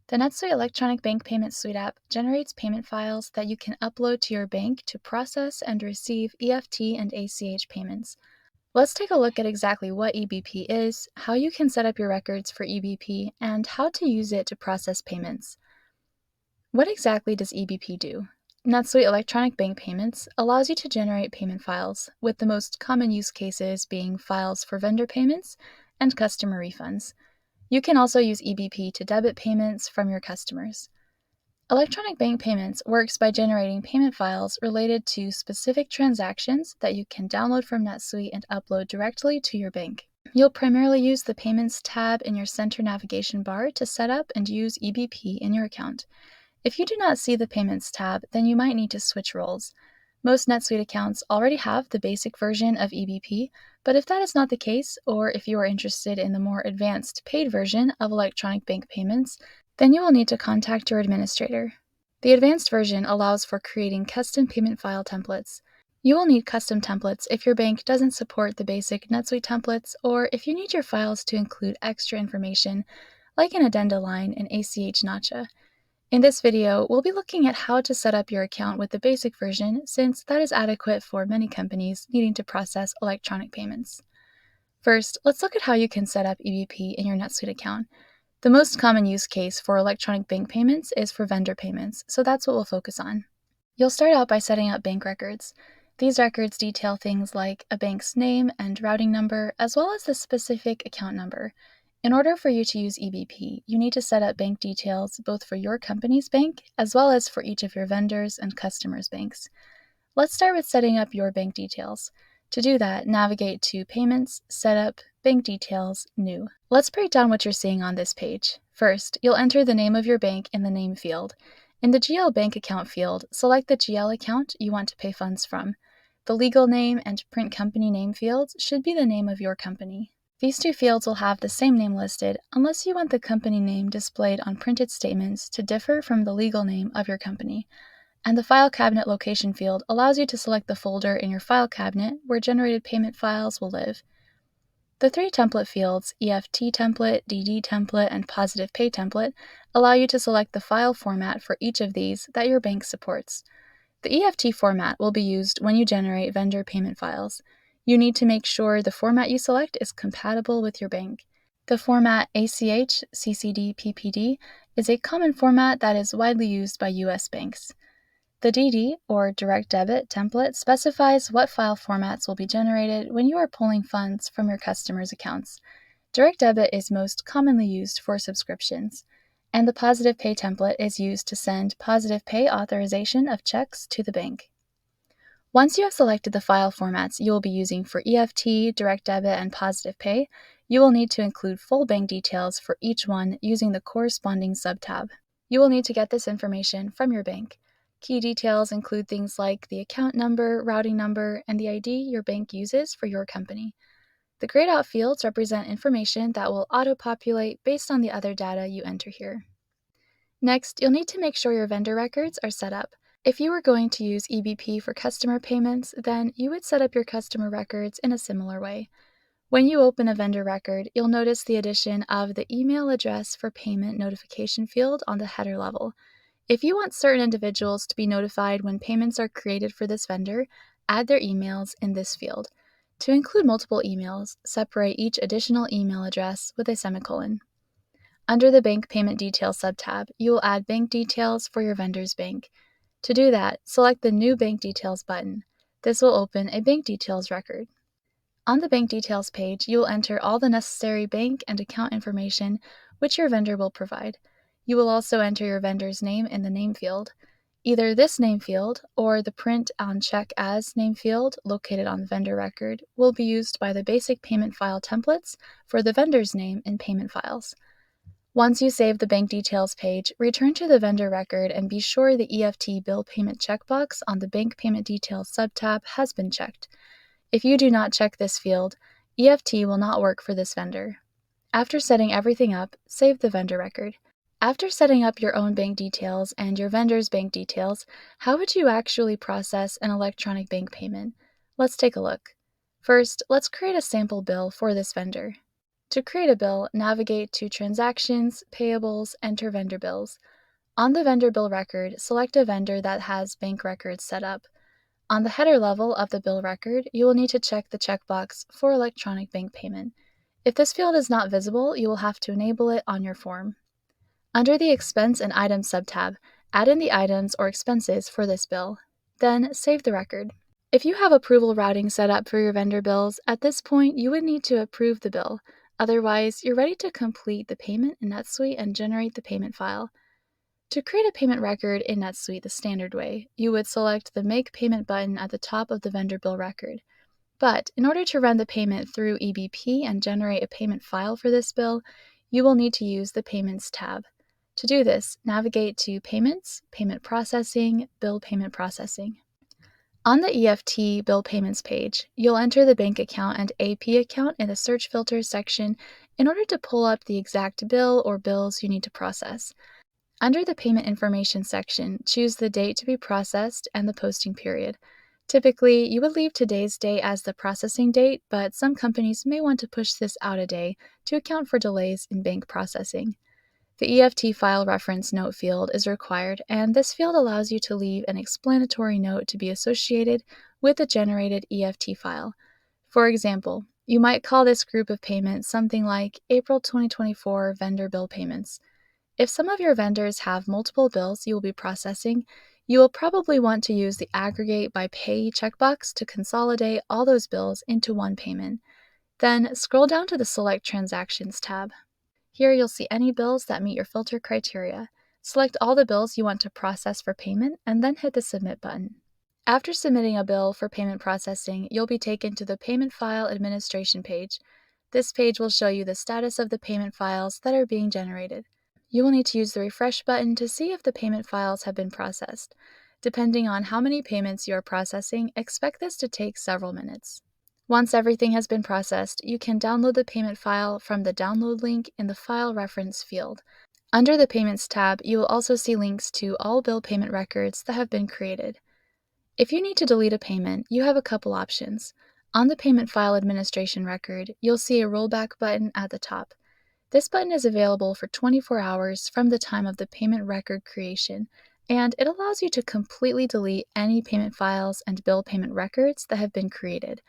The NetSuite Electronic Bank Payment SuiteApp generates payment files that you can upload to your bank to process and receive EFT and ACH payments. Let's take a look at exactly what EBP is, how you can set up your records for EBP, and how to use it to process payments. What exactly does EBP do? NetSuite Electronic Bank Payments allows you to generate payment files, with the most common use cases being files for vendor payments and customer refunds. You can also use EBP to debit payments from your customers. Electronic bank payments works by generating payment files related to specific transactions that you can download from NetSuite and upload directly to your bank. You'll primarily use the Payments tab in your center navigation bar to set up and use EBP in your account. If you do not see the Payments tab, then you might need to switch roles. Most NetSuite accounts already have the basic version of EBP, but if that is not the case, or if you are interested in the more advanced paid version of electronic bank payments, then you will need to contact your administrator. The advanced version allows for creating custom payment file templates. You will need custom templates if your bank doesn't support the basic NetSuite templates, or if you need your files to include extra information, like an addenda line and ACH notcha. In this video, we'll be looking at how to set up your account with the basic version, since that is adequate for many companies needing to process electronic payments. First, let's look at how you can set up EBP in your NetSuite account. The most common use case for electronic bank payments is for vendor payments, so that's what we'll focus on. You'll start out by setting up bank records. These records detail things like a bank's name and routing number, as well as the specific account number. In order for you to use EBP, you need to set up bank details both for your company's bank as well as for each of your vendors' and customers' banks. Let's start with setting up your bank details. To do that, navigate to Payments, Setup, Bank Details, New. Let's break down what you're seeing on this page. First, you'll enter the name of your bank in the Name field. In the GL Bank Account field, select the GL account you want to pay funds from. The Legal Name and Print Company Name fields should be the name of your company. These two fields will have the same name listed unless you want the company name displayed on printed statements to differ from the legal name of your company. And the File Cabinet Location field allows you to select the folder in your file cabinet where generated payment files will live. The three template fields, EFT template, DD template, and Positive Pay template, allow you to select the file format for each of these that your bank supports. The EFT format will be used when you generate vendor payment files. You need to make sure the format you select is compatible with your bank. The format ACH, CCD, PPD is a common format that is widely used by U.S. banks. The DD, or Direct Debit template, specifies what file formats will be generated when you are pulling funds from your customers' accounts. Direct Debit is most commonly used for subscriptions, and the Positive Pay template is used to send Positive Pay authorization of checks to the bank. Once you have selected the file formats you will be using for EFT, Direct Debit, and Positive Pay, you will need to include full bank details for each one using the corresponding subtab. You will need to get this information from your bank. Key details include things like the account number, routing number, and the ID your bank uses for your company. The grayed out fields represent information that will auto-populate based on the other data you enter here. Next, you'll need to make sure your vendor records are set up. If you were going to use EBP for customer payments, then you would set up your customer records in a similar way. When you open a vendor record, you'll notice the addition of the email address for payment notification field on the header level. If you want certain individuals to be notified when payments are created for this vendor, add their emails in this field. To include multiple emails, separate each additional email address with a semicolon. Under the Bank Payment Details subtab, you will add bank details for your vendor's bank. To do that, select the New Bank Details button. This will open a bank details record. On the bank details page, you will enter all the necessary bank and account information which your vendor will provide. You will also enter your vendor's name in the Name field. Either this name field or the Print on Check As name field located on the vendor record will be used by the basic payment file templates for the vendor's name in payment files. Once you save the bank details page, return to the vendor record and be sure the EFT bill payment checkbox on the Bank Payment Details subtab has been checked. If you do not check this field, EFT will not work for this vendor. After setting everything up, save the vendor record. After setting up your own bank details and your vendor's bank details, how would you actually process an electronic bank payment? Let's take a look. First, let's create a sample bill for this vendor. To create a bill, navigate to Transactions, Payables, enter Vendor Bills. On the vendor bill record, select a vendor that has bank records set up. On the header level of the bill record, you will need to check the checkbox for electronic bank payment. If this field is not visible, you will have to enable it on your form. Under the Expense and Items subtab, add in the items or expenses for this bill. Then save the record. If you have approval routing set up for your vendor bills, at this point you would need to approve the bill. Otherwise, you're ready to complete the payment in NetSuite and generate the payment file. To create a payment record in NetSuite the standard way, you would select the Make Payment button at the top of the vendor bill record. But in order to run the payment through EBP and generate a payment file for this bill, you will need to use the Payments tab. To do this, navigate to Payments, Payment Processing, Bill Payment Processing. On the EFT Bill Payments page, you'll enter the bank account and AP account in the Search Filters section in order to pull up the exact bill or bills you need to process. Under the Payment Information section, choose the date to be processed and the posting period. Typically, you would leave today's date as the processing date, but some companies may want to push this out a day to account for delays in bank processing. The EFT file reference note field is required, and this field allows you to leave an explanatory note to be associated with the generated EFT file. For example, you might call this group of payments something like April 2024 vendor bill payments. If some of your vendors have multiple bills you will be processing, you will probably want to use the Aggregate by Payee checkbox to consolidate all those bills into one payment. Then scroll down to the Select Transactions tab. Here you'll see any bills that meet your filter criteria. Select all the bills you want to process for payment and then hit the Submit button. After submitting a bill for payment processing, you'll be taken to the Payment File Administration page. This page will show you the status of the payment files that are being generated. You will need to use the Refresh button to see if the payment files have been processed. Depending on how many payments you are processing, expect this to take several minutes. Once everything has been processed, you can download the payment file from the download link in the File Reference field. Under the Payments tab, you will also see links to all bill payment records that have been created. If you need to delete a payment, you have a couple options. On the Payment File Administration record, you'll see a Rollback button at the top. This button is available for 24 hours from the time of the payment record creation, and it allows you to completely delete any payment files and bill payment records that have been created.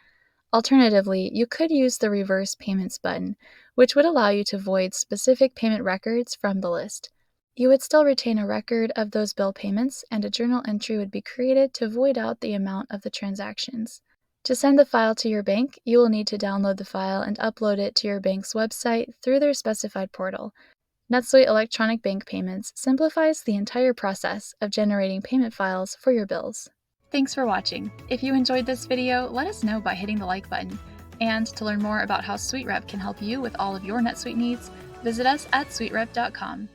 Alternatively, you could use the Reverse Payments button, which would allow you to void specific payment records from the list. You would still retain a record of those bill payments, and a journal entry would be created to void out the amount of the transactions. To send the file to your bank, you will need to download the file and upload it to your bank's website through their specified portal. NetSuite Electronic Bank Payments simplifies the entire process of generating payment files for your bills. Thanks for watching. If you enjoyed this video, let us know by hitting the like button. And to learn more about how SuiteRep can help you with all of your NetSuite needs, visit us at SuiteRep.com.